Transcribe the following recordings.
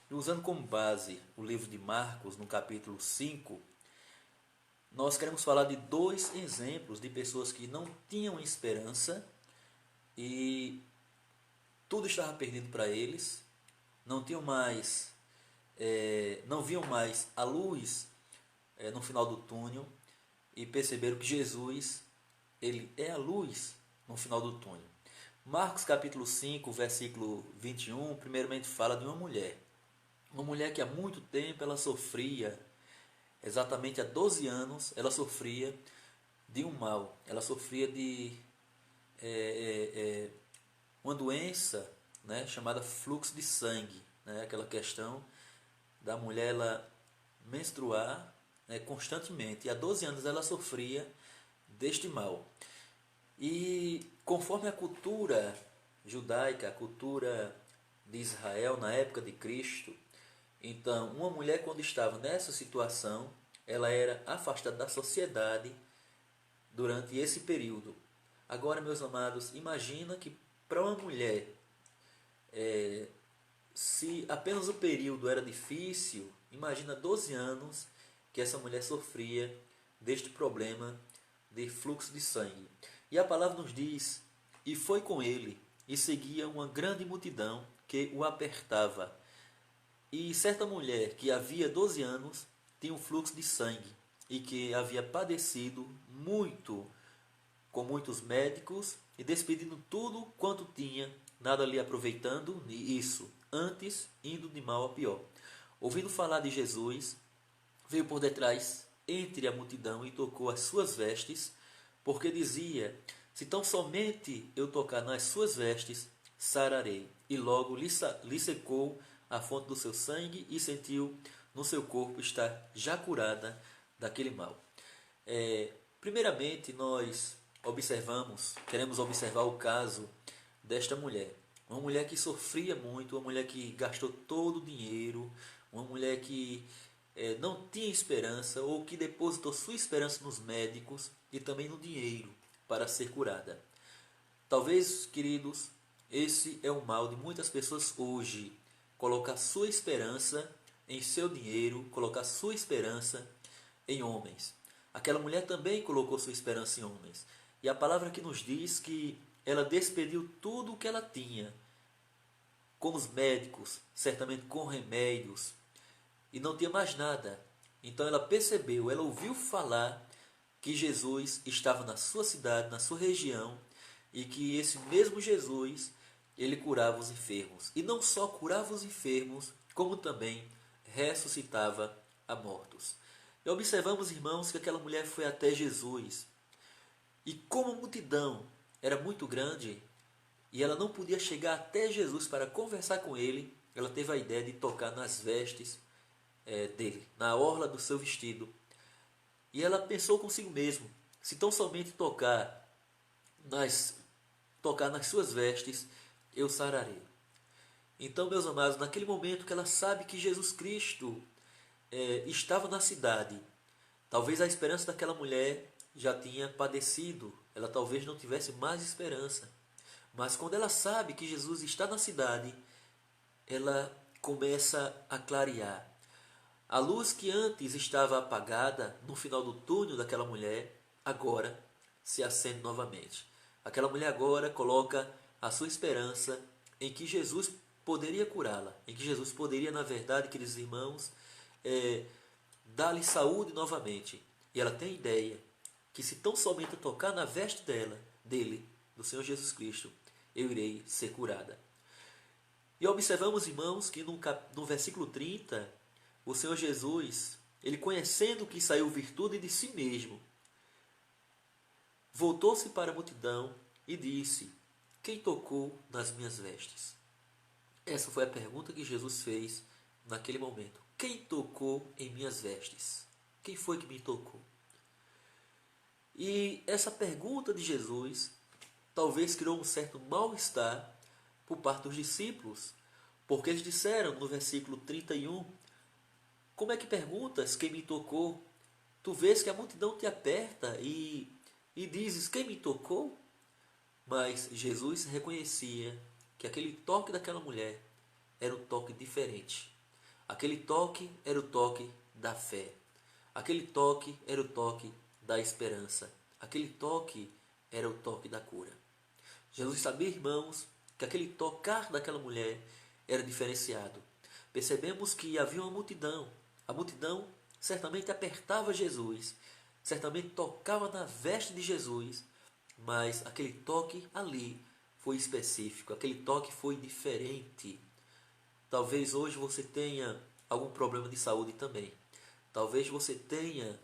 E usando como base o livro de Marcos, no capítulo 5, nós queremos falar de dois exemplos de pessoas que não tinham esperança e tudo estava perdido para eles, não tinham mais, não viam mais a luz no final do túnel e perceberam que Jesus, ele é a luz no final do túnel. Marcos capítulo 5, versículo 21, primeiramente fala de uma mulher que há muito tempo ela sofria, exatamente há 12 anos, ela sofria de um mal, ela sofria de uma doença, né, chamada fluxo de sangue, né, aquela questão da mulher ela menstruar, né, constantemente. E há 12 anos ela sofria deste mal. E conforme a cultura judaica, a cultura de Israel na época de Cristo, então uma mulher quando estava nessa situação, ela era afastada da sociedade durante esse período. Agora, meus amados, imagina que para uma mulher, se apenas o período era difícil, imagina 12 anos que essa mulher sofria deste problema de fluxo de sangue. E a palavra nos diz: e foi com ele, e seguia uma grande multidão que o apertava. E certa mulher que havia 12 anos tinha um fluxo de sangue e que havia padecido muito com muitos médicos e despedindo tudo quanto tinha, nada lhe aproveitando isso, antes indo de mal a pior. Ouvindo falar de Jesus, veio por detrás entre a multidão e tocou as suas vestes, porque dizia: se tão somente eu tocar nas suas vestes, sararei. E logo lhe secou a fonte do seu sangue e sentiu no seu corpo estar já curada daquele mal. Primeiramente, nós queremos observar o caso desta mulher. Uma mulher que sofria muito, uma mulher que gastou todo o dinheiro, uma mulher que não tinha esperança ou que depositou sua esperança nos médicos e também no dinheiro para ser curada. Talvez, queridos, esse é o mal de muitas pessoas hoje. Colocar sua esperança em seu dinheiro, colocar sua esperança em homens. Aquela mulher também colocou sua esperança em homens. E a palavra que nos diz que ela despediu tudo o que ela tinha, com os médicos, certamente com remédios, e não tinha mais nada. Então ela percebeu, ela ouviu falar que Jesus estava na sua cidade, na sua região, e que esse mesmo Jesus, ele curava os enfermos. E não só curava os enfermos, como também ressuscitava a mortos. E observamos, irmãos, que aquela mulher foi até Jesus. E como a multidão era muito grande, e ela não podia chegar até Jesus para conversar com ele, ela teve a ideia de tocar nas vestes dele, na orla do seu vestido. E ela pensou consigo mesmo: se tão somente nas, tocar nas suas vestes, eu sararei. Então, meus amados, naquele momento que ela sabe que Jesus Cristo estava na cidade, talvez a esperança daquela mulher já tinha padecido, ela talvez não tivesse mais esperança. Mas quando ela sabe que Jesus está na cidade, ela começa a clarear. A luz que antes estava apagada no final do túnel daquela mulher, agora se acende novamente. Aquela mulher agora coloca a sua esperança em que Jesus poderia curá-la, em que Jesus poderia, na verdade, queridos irmãos, dar-lhe saúde novamente. E ela tem a ideia que se tão somente eu tocar na veste dele, do Senhor Jesus Cristo, eu irei ser curada. E observamos, irmãos, que no versículo 30, o Senhor Jesus, ele conhecendo que saiu virtude de si mesmo, voltou-se para a multidão e disse: quem tocou nas minhas vestes? Essa foi a pergunta que Jesus fez naquele momento. Quem tocou em minhas vestes? Quem foi que me tocou? E essa pergunta de Jesus talvez criou um certo mal-estar por parte dos discípulos, porque eles disseram no versículo 31: como é que perguntas quem me tocou? Tu vês que a multidão te aperta e dizes quem me tocou? Mas Jesus reconhecia que aquele toque daquela mulher era um toque diferente. Aquele toque era o toque da fé. Aquele toque era o toque da esperança. Aquele toque era o toque da cura. Jesus sabia, irmãos, que aquele tocar daquela mulher era diferenciado. Percebemos que havia uma multidão. A multidão certamente apertava Jesus, certamente tocava na veste de Jesus, mas aquele toque ali foi específico, aquele toque foi diferente. Talvez hoje você tenha algum problema de saúde também. Talvez você tenha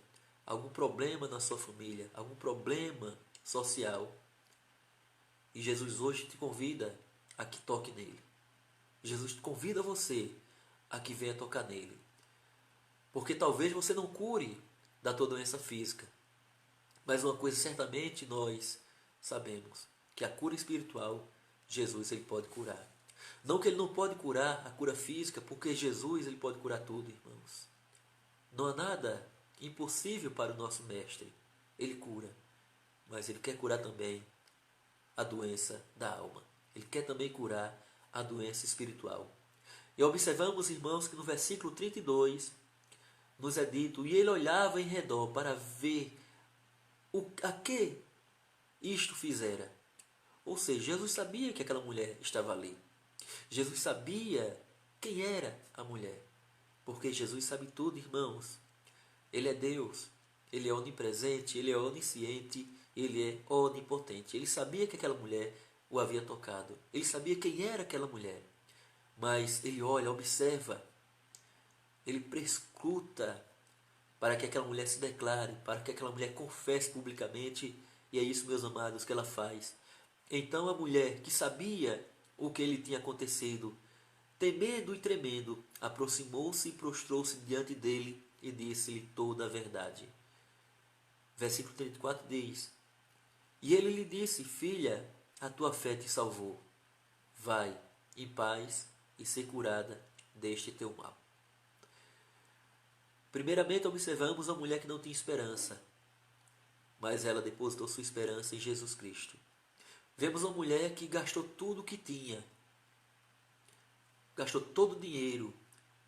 algum problema na sua família, algum problema social. E Jesus hoje te convida a que toque nele. Jesus convida você a que venha tocar nele. Porque talvez você não cure da tua doença física. Mas uma coisa certamente nós sabemos, que a cura espiritual, Jesus ele pode curar. Não que ele não pode curar a cura física, porque Jesus ele pode curar tudo, irmãos. Não há nada impossível para o nosso mestre. Ele cura, mas ele quer curar também a doença da alma. Ele quer também curar a doença espiritual. E observamos, irmãos, que no versículo 32 nos é dito: e ele olhava em redor para ver a que isto fizera. Ou seja, Jesus sabia que aquela mulher estava ali. Jesus sabia quem era a mulher. Porque Jesus sabe tudo, irmãos. Ele é Deus. Ele é onipresente, ele é onisciente, ele é onipotente. Ele sabia que aquela mulher o havia tocado. Ele sabia quem era aquela mulher. Mas ele olha, observa, ele prescruta para que aquela mulher se declare, para que aquela mulher confesse publicamente. E é isso, meus amados, que ela faz. Então a mulher que sabia o que lhe tinha acontecido, temendo e tremendo, aproximou-se e prostrou-se diante dele e disse-lhe toda a verdade. Versículo 34 diz: e ele lhe disse: filha, a tua fé te salvou. Vai em paz e ser curada deste teu mal. Primeiramente observamos a mulher que não tinha esperança, mas ela depositou sua esperança em Jesus Cristo. Vemos uma mulher que gastou tudo o que tinha, gastou todo o dinheiro,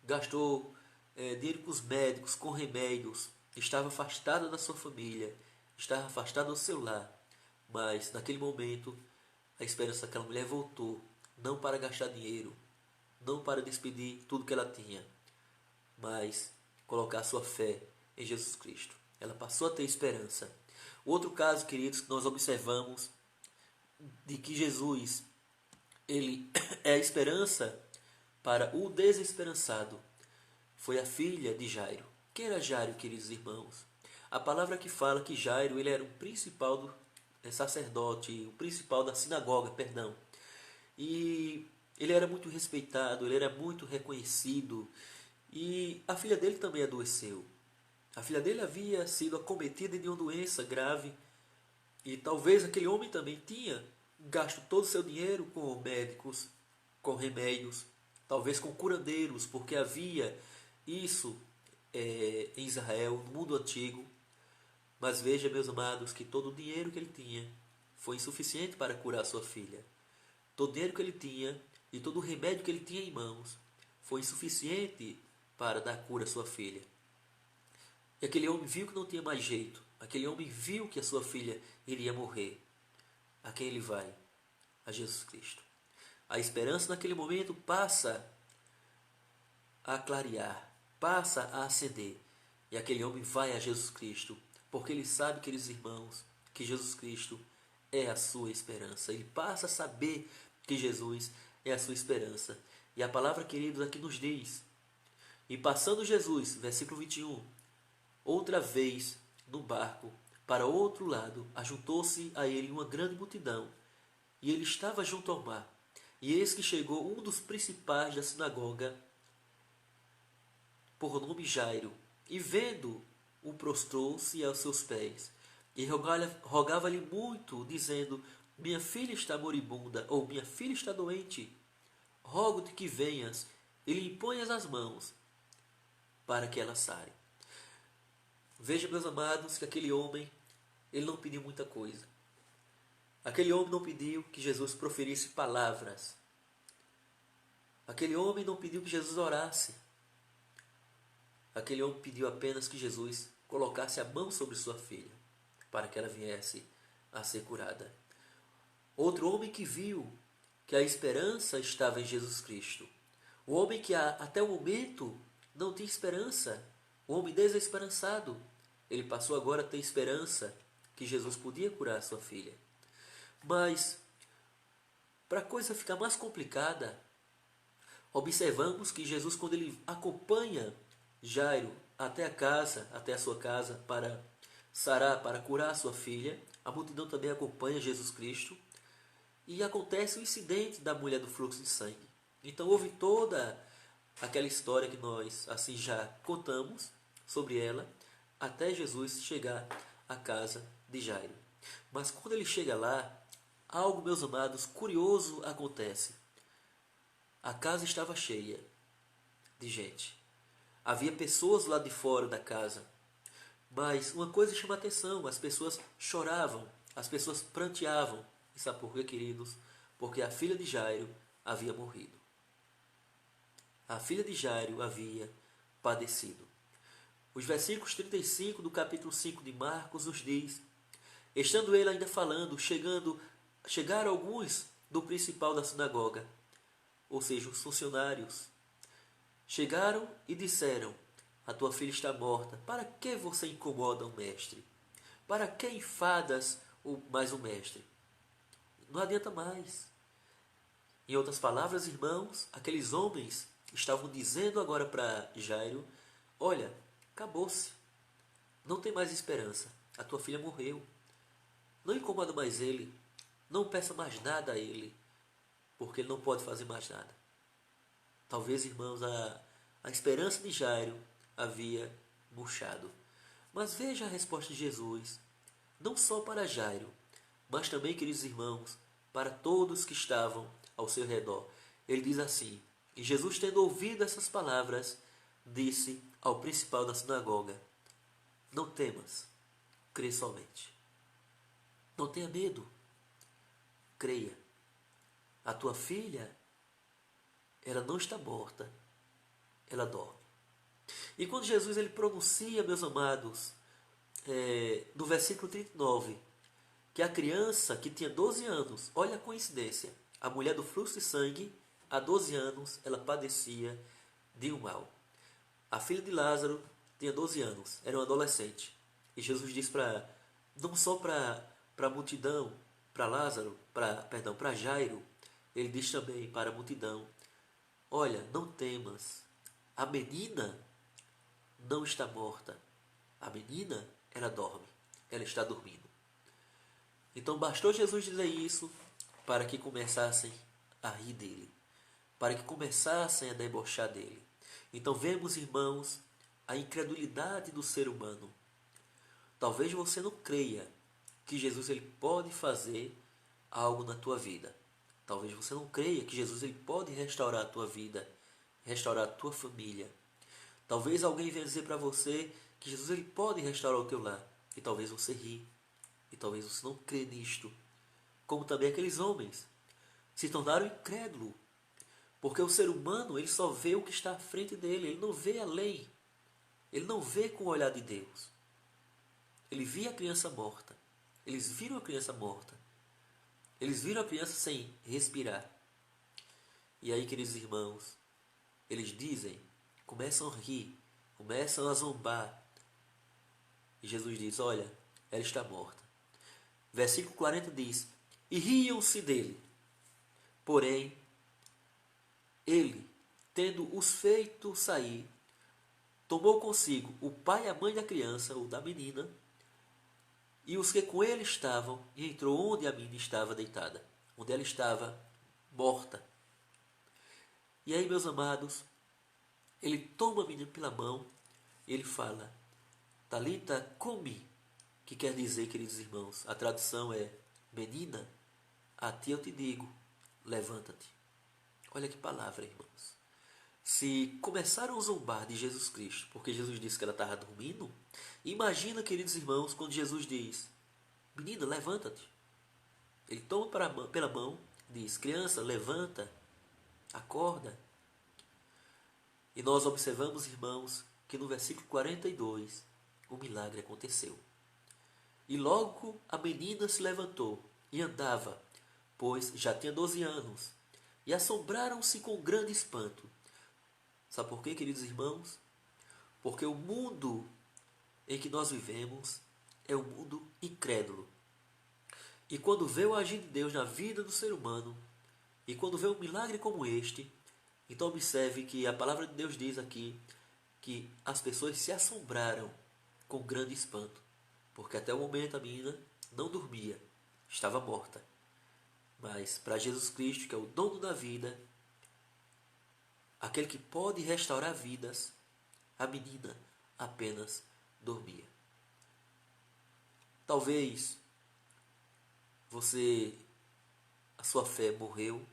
gastou dinheiro com os médicos, com remédios, estava afastada da sua família, estava afastada do seu lar, mas naquele momento a esperança daquela mulher voltou, não para gastar dinheiro, não para despedir tudo que ela tinha, mas colocar sua fé em Jesus Cristo. Ela passou a ter esperança. Outro caso, queridos, que nós observamos de que Jesus ele é a esperança para o desesperançado, foi a filha de Jairo. Quem era Jairo, queridos irmãos? A palavra que fala que Jairo ele era o principal do sacerdote, o principal da sinagoga, perdão. E ele era muito respeitado, ele era muito reconhecido. E a filha dele também adoeceu. A filha dele havia sido acometida de uma doença grave. E talvez aquele homem também tinha gasto todo o seu dinheiro com médicos, com remédios, talvez com curandeiros, porque havia isso em Israel, no mundo antigo. Mas veja, meus amados, que todo o dinheiro que ele tinha foi insuficiente para curar sua filha. Todo o dinheiro que ele tinha e todo o remédio que ele tinha em mãos foi insuficiente para dar cura à sua filha. E aquele homem viu que não tinha mais jeito. Aquele homem viu que a sua filha iria morrer. A quem ele vai? A Jesus Cristo. A esperança naquele momento passa a clarear, passa a acender. E aquele homem vai a Jesus Cristo, porque ele sabe, queridos irmãos, que Jesus Cristo é a sua esperança. Ele passa a saber que Jesus é a sua esperança. E a palavra, queridos, aqui nos diz: e passando Jesus, versículo 21, outra vez no barco, para outro lado, ajuntou-se a ele uma grande multidão, e ele estava junto ao mar. E eis que chegou um dos principais da sinagoga, por nome Jairo, e vendo-o prostrou-se aos seus pés, e rogava-lhe muito, dizendo: minha filha está moribunda, ou minha filha está doente. Rogo-te que venhas e lhe imponhas as mãos, para que ela sare. Veja, meus amados, que aquele homem, ele não pediu muita coisa. Aquele homem não pediu que Jesus proferisse palavras. Aquele homem não pediu que Jesus orasse. Aquele homem pediu apenas que Jesus colocasse a mão sobre sua filha, para que ela viesse a ser curada. Outro homem que viu que a esperança estava em Jesus Cristo. O homem que até o momento não tinha esperança. O homem desesperançado. Ele passou agora a ter esperança que Jesus podia curar sua filha. Mas, para a coisa ficar mais complicada, observamos que Jesus, quando ele acompanha Jairo até a casa, até a sua casa, para sarar, para curar a sua filha, a multidão também acompanha Jesus Cristo, e acontece o incidente da mulher do fluxo de sangue. Então houve toda aquela história que nós assim já contamos sobre ela, até Jesus chegar à casa de Jairo. Mas quando ele chega lá, algo, meus amados, curioso acontece. A casa estava cheia de gente. Havia pessoas lá de fora da casa. Mas uma coisa chama a atenção: as pessoas choravam, as pessoas pranteavam. E sabe por quê, queridos? Porque a filha de Jairo havia morrido. A filha de Jairo havia padecido. Os versículos 35 do capítulo 5 de Marcos nos diz: estando ele ainda falando, chegaram alguns do principal da sinagoga, ou seja, os funcionários. Chegaram e disseram: a tua filha está morta. Para que você incomoda o mestre? Para que enfadas mais o mestre? Não adianta mais. Em outras palavras, irmãos, aqueles homens estavam dizendo agora para Jairo: olha, acabou-se. Não tem mais esperança. A tua filha morreu. Não incomoda mais ele. Não peça mais nada a ele, porque ele não pode fazer mais nada. Talvez, irmãos, a esperança de Jairo havia murchado. Mas veja a resposta de Jesus, não só para Jairo, mas também, queridos irmãos, para todos que estavam ao seu redor. Ele diz assim: e Jesus, tendo ouvido essas palavras, disse ao principal da sinagoga: não temas, crê somente. Não tenha medo, creia. A tua filha, ela não está morta, ela dorme. E quando Jesus ele pronuncia, meus amados, no versículo 39, que a criança que tinha 12 anos, olha a coincidência, a mulher do fluxo de sangue, há 12 anos, ela padecia de um mal. A filha de Lázaro tinha 12 anos, era um adolescente. E Jesus diz não só para a multidão, para Lázaro, para Jairo, ele diz também para a multidão: olha, não temas, a menina não está morta. A menina, ela dorme, ela está dormindo. Então bastou Jesus dizer isso para que começassem a rir dele, para que começassem a debochar dele. Então vemos, irmãos, a incredulidade do ser humano. Talvez você não creia que Jesus ele pode fazer algo na tua vida. Talvez você não creia que Jesus ele pode restaurar a tua vida, restaurar a tua família. Talvez alguém venha dizer para você que Jesus ele pode restaurar o teu lar. E talvez você ri. E talvez você não crê nisto. Como também aqueles homens se tornaram incrédulos. Porque o ser humano ele só vê o que está à frente dele. Ele não vê além. Ele não vê com o olhar de Deus. Ele via a criança morta. Eles viram a criança morta. Eles viram a criança sem respirar. E aí, queridos irmãos, eles dizem, começam a rir, começam a zombar. E Jesus diz: olha, ela está morta. Versículo 40 diz: e riam-se dele. Porém, ele, tendo os feito sair, tomou consigo o pai e a mãe da criança, ou da menina, e os que com ele estavam, e entrou onde a menina estava deitada, onde ela estava morta. E aí, meus amados, ele toma a menina pela mão e ele fala: Talita cumi, que quer dizer, queridos irmãos, a tradução é: menina, a ti eu te digo, levanta-te. Olha que palavra, irmãos. Se começaram a zombar de Jesus Cristo, porque Jesus disse que ela estava dormindo, imagina, queridos irmãos, quando Jesus diz: menina, levanta-te. Ele toma pela mão, diz: criança, levanta, acorda. E nós observamos, irmãos, que no versículo 42 o milagre aconteceu. E logo a menina se levantou e andava, pois já tinha 12 anos, e assombraram-se com grande espanto. Sabe por quê, queridos irmãos? Porque o mundo em que nós vivemos é um mundo incrédulo. E quando vê o agir de Deus na vida do ser humano, e quando vê um milagre como este, então observe que a palavra de Deus diz aqui que as pessoas se assombraram com grande espanto, porque até o momento a menina não dormia, estava morta. Mas para Jesus Cristo, que é o dono da vida, aquele que pode restaurar vidas, a menina apenas dormia. Talvez a sua fé morreu,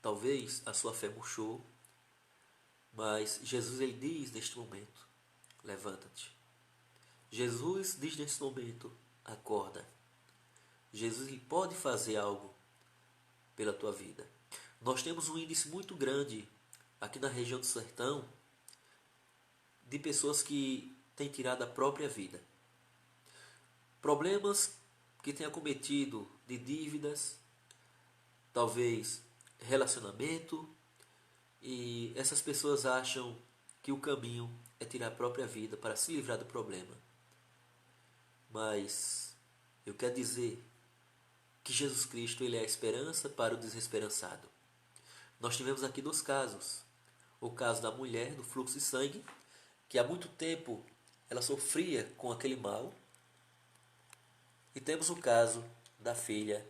talvez a sua fé murchou, mas Jesus ele diz neste momento, levanta-te. Jesus diz neste momento, acorda. Jesus ele pode fazer algo pela tua vida. Nós temos um índice muito grande aqui na região do sertão de pessoas que têm tirado a própria vida. Problemas que têm acometido de dívidas, talvez relacionamento, e essas pessoas acham que o caminho é tirar a própria vida para se livrar do problema. Mas eu quero dizer que Jesus Cristo ele é a esperança para o desesperançado. Nós tivemos aqui dois casos. O caso da mulher do fluxo de sangue, que há muito tempo ela sofria com aquele mal. E temos o caso da filha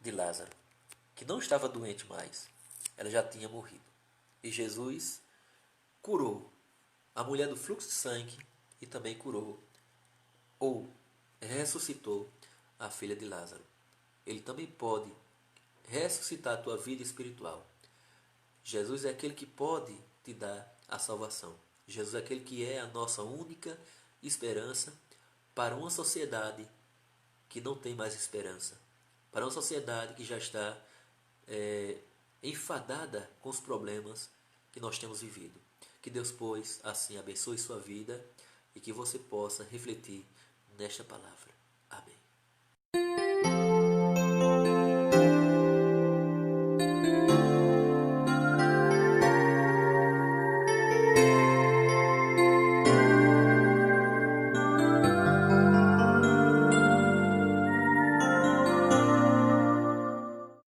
de Lázaro, que não estava doente mais, ela já tinha morrido. E Jesus curou a mulher do fluxo de sangue e também curou ou ressuscitou a filha de Lázaro. Ele também pode ressuscitar a tua vida espiritual. Jesus é aquele que pode te dar a salvação. Jesus é aquele que é a nossa única esperança para uma sociedade que não tem mais esperança. Para uma sociedade que já está enfadada com os problemas que nós temos vivido. Que Deus, pois, assim abençoe sua vida e que você possa refletir nesta palavra.